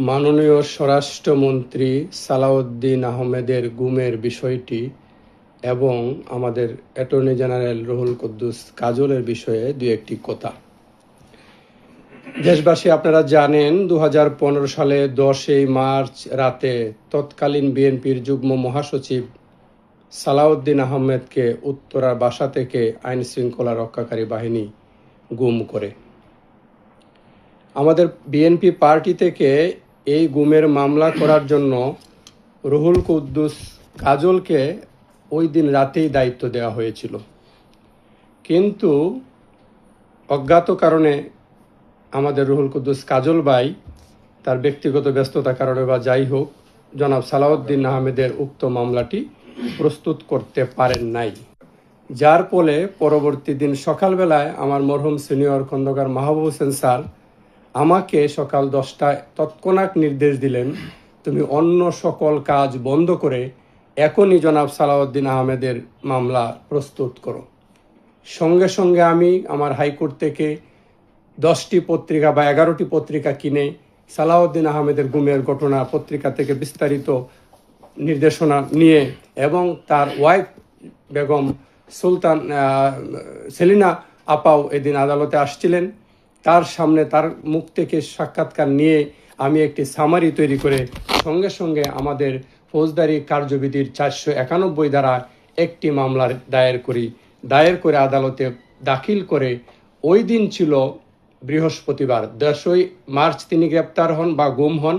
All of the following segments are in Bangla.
মাননীয় স্বরাষ্ট্রমন্ত্রী সালাউদ্দিন আহমেদের গুমের বিষয়টি এবং আমাদের অ্যাটর্নি জেনারেল রুহুল কুদ্দুস কাজলের বিষয়ে দুই একটি কথা। দেশবাসী আপনারা জানেন 2015 সালে 10 মার্চ রাতে তৎকালীন বিএনপির যুগ্ম মহাসচিব সালাউদ্দিন আহমেদকে উত্তরার বাসা থেকে আইন শৃঙ্খলা রক্ষাকারী বাহিনী গুম করে। আমাদের বিএনপি পার্টি থেকে এই গুমের মামলা করার জন্য রুহুল কুদ্দুস কাজলকে ওই দিন রাতেই দায়িত্ব দেওয়া হয়েছিল, কিন্তু অজ্ঞাত কারণে আমাদের রুহুল কুদ্দুস কাজল ভাই তার ব্যক্তিগত ব্যস্ততার কারণে বা যাই হোক জনাব সালাউদ্দিন আহমেদের উক্ত মামলাটি প্রস্তুত করতে পারেন নাই, যার ফলে পরবর্তী দিন সকালবেলায় আমার মরহুম সিনিয়র খন্দকার মাহবুব হোসেন স্যার আমাকে সকাল 10টায় তৎক্ষণাৎ নির্দেশ দিলেন, তুমি অন্য সকল কাজ বন্ধ করে এখনই জনাব সালাউদ্দিন আহমেদের মামলা প্রস্তুত করো। সঙ্গে সঙ্গে আমি আমার হাইকোর্ট থেকে 10টি পত্রিকা বা 11টি পত্রিকা কিনে সালাউদ্দিন আহমেদের গুমের ঘটনা পত্রিকা থেকে বিস্তারিত নির্দেশনা নিয়ে এবং তার ওয়াইফ বেগম সুলতান সেলিনা আপাও এদিন আদালতে আসছিলেন, তার সামনে তার মুখ থেকে সাক্ষাৎকার নিয়ে আমি একটি সামারি তৈরি করে সঙ্গে সঙ্গে আমাদের ফৌজদারি কার্যবিধির 491 দ্বারা একটি মামলার দায়ের করে আদালতে দাখিল করে। ওই দিন ছিল বৃহস্পতিবার, 10 মার্চ তিনি গ্রেপ্তার হন বা গুম হন।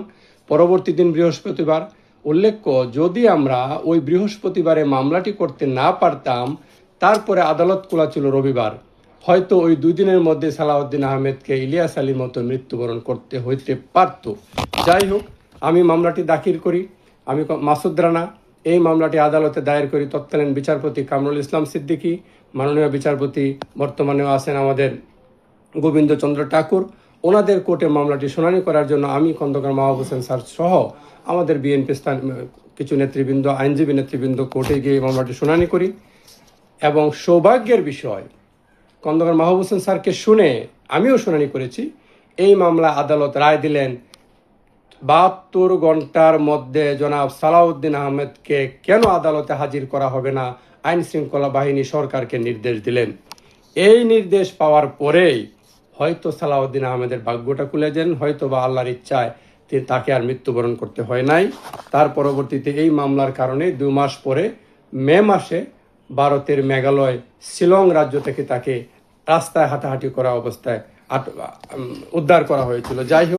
পরবর্তী দিন বৃহস্পতিবার। উল্লেখ্য, যদি আমরা ওই বৃহস্পতিবারে মামলাটি করতে না পারতাম, তারপরে আদালত খোলা ছিল রবিবার, হয়তো ওই 2 দিনের মধ্যে সালাউদ্দিন আহমেদকে ইলিয়াস আলীর মতো মৃত্যুবরণ করতে হইতে পারত। যাই হোক, আমি মামলাটি দাখিল করি। আমি মাসুদ রানা এই মামলাটি আদালতে দায়ের করি। তৎকালীন বিচারপতি কামরুল ইসলাম সিদ্দিকী, মাননীয় বিচারপতি বর্তমানেও আছেন আমাদের গোবিন্দচন্দ্র ঠাকুর, ওনাদের কোর্টে মামলাটি শুনানি করার জন্য আমি খন্দকার মাহবুব হোসেন স্যার সহ আমাদের বিএনপি কিছু নেতৃবৃন্দ, আইনজীবী নেতৃবৃন্দ কোর্টে গিয়ে মামলাটি শুনানি করি। এবং সৌভাগ্যের বিষয়, খন্দকার মাহবুব হোসেন স্যারকে শুনে আমিও শুনানি করেছি। এই মামলা আদালত রায় দিলেন 72 ঘন্টার মধ্যে জনাব সালাউদ্দিন আহমেদকে কেন আদালতে হাজির করা হবে না, আইন শৃঙ্খলা বাহিনী সরকারকে নির্দেশ দিলেন। এই নির্দেশ পাওয়ার পরেই হয়তো সালাউদ্দিন আহমেদের ভাগ্যটা খুলে দেন, হয়তো বা আল্লাহর ইচ্ছায় তাকে আর মৃত্যুবরণ করতে হয় নাই। তার পরবর্তীতে এই মামলার কারণে 2 মাস পরে মে মাসে ভারতের মেঘালয় শিলং রাজ্য থেকে তাকে রাস্তায় হাঁটাহাঁটি করা অবস্থায় উদ্ধার করা হয়েছিল। যাই হোক।